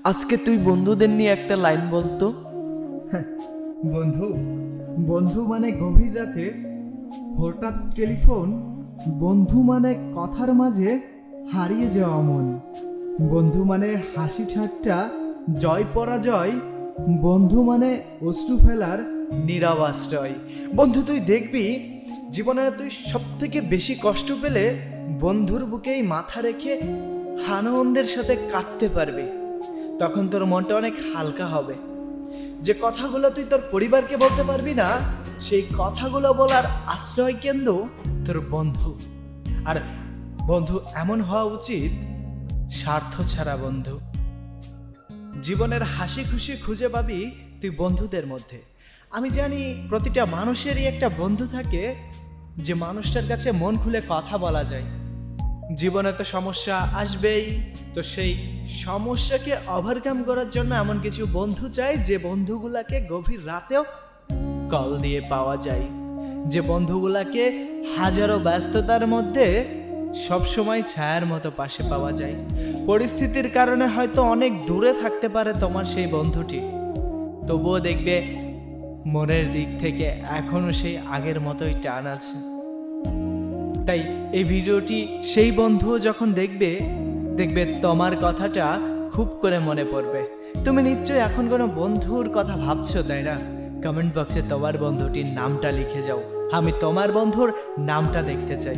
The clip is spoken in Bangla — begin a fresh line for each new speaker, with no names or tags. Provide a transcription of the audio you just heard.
আজকে তুই বন্ধুদের নিয়ে একটা লাইন বলতো।
বন্ধু বন্ধু মানে গভীর রাতে হঠাৎ টেলিফোন, বন্ধু মানে কথার মাঝে হারিয়ে যাওয়া মন, বন্ধু মানে হাসি ঠাট্টা জয় পরাজয়, বন্ধু মানে অশ্রু ফেলার নীরব আশ্রয়। বন্ধু তুই দেখবি জীবনে তুই সব থেকে বেশি কষ্ট পেলে বন্ধুর বুকেই মাথা রেখে আনন্দের সাথে কাঁদতে পারবি। তখন তোর মনটা অনেক হালকা হবে। যে কথাগুলো তুই তোর পরিবারকে বলতে পারবি না, সেই কথাগুলো বলার আশ্রয় কেন্দ্র তোর বন্ধু। আর বন্ধু এমন হওয়া উচিত স্বার্থ ছাড়া বন্ধু। জীবনের হাসি খুশি খুঁজে পাবি তুই বন্ধুদের মধ্যে। আমি জানি প্রতিটা মানুষেরই একটা বন্ধু থাকে, যে মানুষটার কাছে মন খুলে কথা বলা যায়। জীবনে তো সমস্যা আসবেই, তো সেই সমস্যাকে ওভারকাম করার জন্য এমন কিছু বন্ধু চাই, যে বন্ধুগুলাকে গভীর রাতেও কল দিয়ে পাওয়া যায়, যে বন্ধুগুলাকে হাজারো ব্যস্ততার মধ্যে সবসময় ছায়ার মতো পাশে পাওয়া যায়। পরিস্থিতির কারণে হয়তো অনেক দূরে থাকতে পারে তোমার সেই বন্ধুটি, তবুও দেখবে মনের দিক থেকে এখনো সেই আগের মতোই টান আছে। তাই এই ভিডিওটি সেই বন্ধু যখন দেখবে তোমার কথাটা খুব করে মনে পড়বে। তুমি নিশ্চয়ই এখন কোনো বন্ধুর কথা ভাবছো, তাই না? কমেন্ট বক্সে তোমার বন্ধুটির নামটা লিখে যাও, আমি তোমার বন্ধুর নামটা দেখতে চাই।